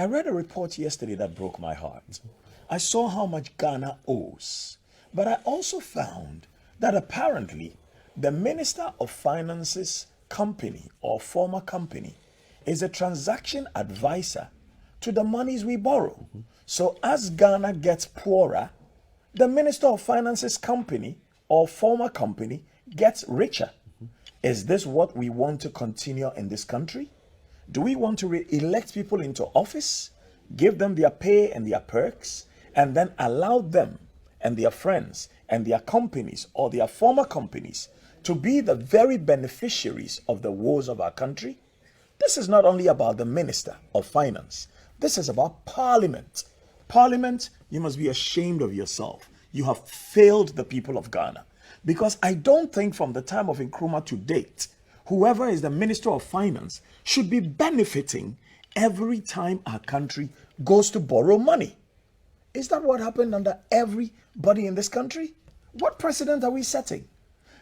I read a report yesterday that broke my heart. I saw how much Ghana owes, but I also found that apparently the Minister of Finance's company or former company is a transaction advisor to the monies we borrow. So as Ghana gets poorer, the Minister of Finance's company or former company gets richer. Is this what we want to continue in this country? Do we want to elect people into office, give them their pay and their perks, and then allow them and their friends and their companies or their former companies to be the very beneficiaries of the woes of our country? This is not only about the Minister of Finance. This is about Parliament. Parliament, you must be ashamed of yourself. You have failed the people of Ghana. Because I don't think from the time of Nkrumah to date, whoever is the Minister of Finance should be benefiting every time our country goes to borrow money. Is that what happened under everybody in this country? What precedent are we setting?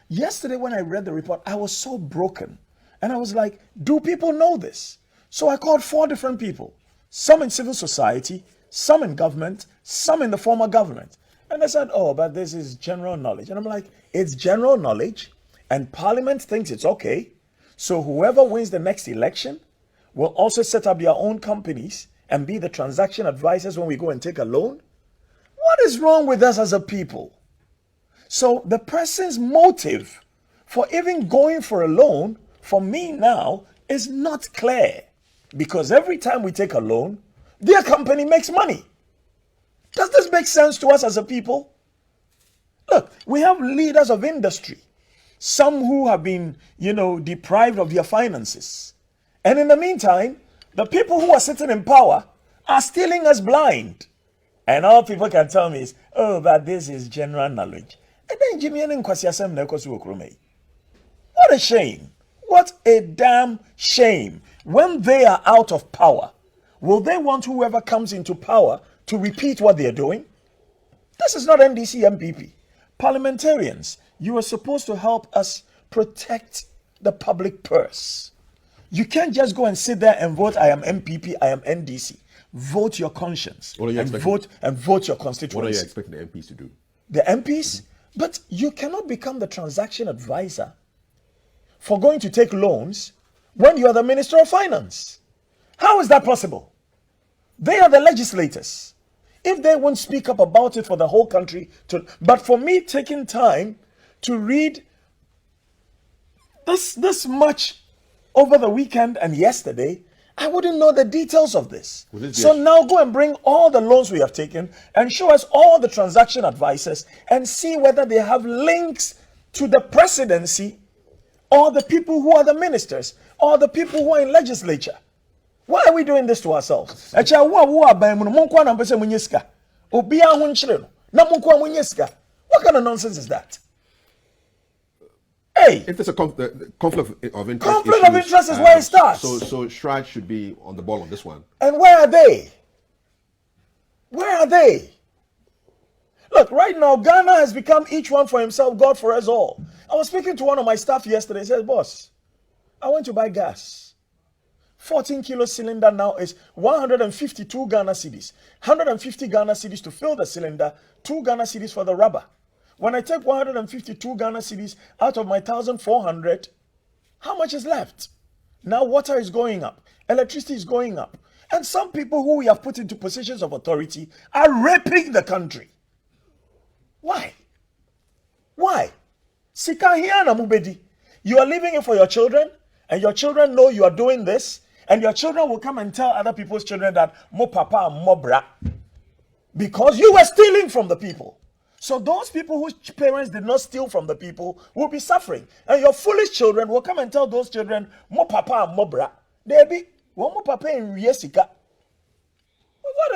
Yesterday when I read the report, I was so broken. And I was like, do people know this? So I called 4 different people. Some in civil society, some in government, some in the former government. And they said, oh, but this is general knowledge. And I'm like, it's general knowledge and Parliament thinks it's okay. So whoever wins the next election will also set up their own companies and be the transaction advisors when we go and take a loan. What is wrong with us as a people? So the person's motive for even going for a loan for me now is not clear, because every time we take a loan, their company makes money. Does this make sense to us as a people? Look, we have leaders of industry, some who have been, deprived of their finances. And in the meantime, the people who are sitting in power are stealing us blind. And all people can tell me is, oh, but this is general knowledge. And then Jimmy and Kwasi, what a shame. What a damn shame. When they are out of power, will they want whoever comes into power to repeat what they're doing? This is not NDC MPP. Parliamentarians, you are supposed to help us protect the public purse. You can't just go and sit there and vote, I am MPP, I am NDC. Vote your conscience and vote your constituency. What are you expecting the MPs to do? The MPs? But you cannot become the transaction advisor for going to take loans when you are the Minister of Finance. How is that possible? They are the legislators. If they won't speak up about it for the whole country, but for me taking time to read this much over the weekend and yesterday, I wouldn't know the details of this. So now go and bring all the loans we have taken and show us all the transaction advisors and see whether they have links to the presidency or the people who are the ministers or the people who are in legislature. Why are we doing this to ourselves? What kind of nonsense is that? Hey, if there's a conflict of interest, conflict of interest is where it starts. So Stride should be on the ball on this one. And where are they? Where are they? Look, right now, Ghana has become each one for himself, God for us all. I was speaking to one of my staff yesterday. He said, boss, I went to buy gas. 14-kilo cylinder now is 152 Ghana cedis. 150 Ghana cedis to fill the cylinder, 2 Ghana cedis for the rubber. When I take 152 Ghana cedis out of my 1,400, how much is left? Now water is going up, electricity is going up. And some people who we have put into positions of authority are raping the country. Why? Why? Sikahiana mubedi. You are leaving it for your children, and your children know you are doing this, and your children will come and tell other people's children that mo papa and mo bra, because you were stealing from the people. So those people whose parents did not steal from the people will be suffering. And your foolish children will come and tell those children, mo papa and mo bra. They be, mo papa in Riesika.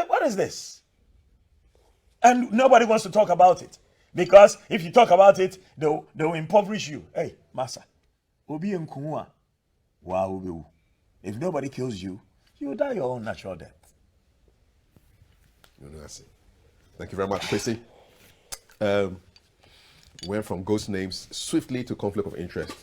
What is this? And nobody wants to talk about it. Because if you talk about it, they'll impoverish you. Hey, massa. Obi nkumwa. Wow. If nobody kills you, you will die your own natural death. Thank you very much, Chrissy. Went from ghost names swiftly to conflict of interest.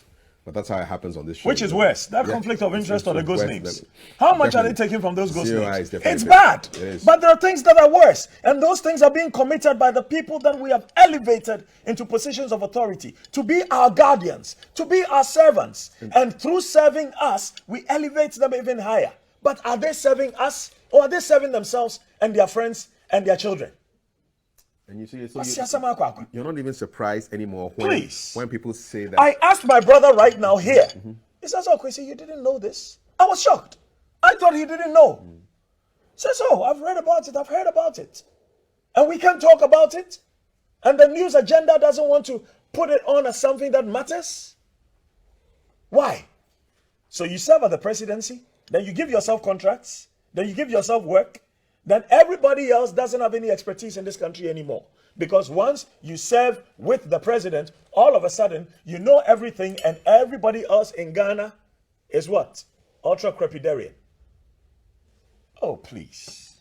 But that's how it happens on this show. Which is worse, that conflict of interest or the ghost worse names? than- How much are they definitely. taking from those ghost Zero names? is definitely It's better. bad. It is. But there are things that are worse. And those things are being committed by the people that we have elevated into positions of authority to be our guardians, to be our servants. And through serving us, we elevate them even higher. But are they serving us, or are they serving themselves and their friends and their children? And you see, so Kwasi, you're not even surprised anymore Please. when people say that. I asked my brother right now here. He says, "Oh, Kwesi, you didn't know this?" I was shocked. I thought he didn't know. He says, "Oh, I've read about it. I've heard about it. And we can talk about it. And the news agenda doesn't want to put it on as something that matters." Why? So you serve at the presidency, then you give yourself contracts, then you give yourself work, then everybody else doesn't have any expertise in this country anymore. Because once you serve with the president, all of a sudden, you know everything, and everybody else in Ghana is what? Ultra crepidarian. Oh, please.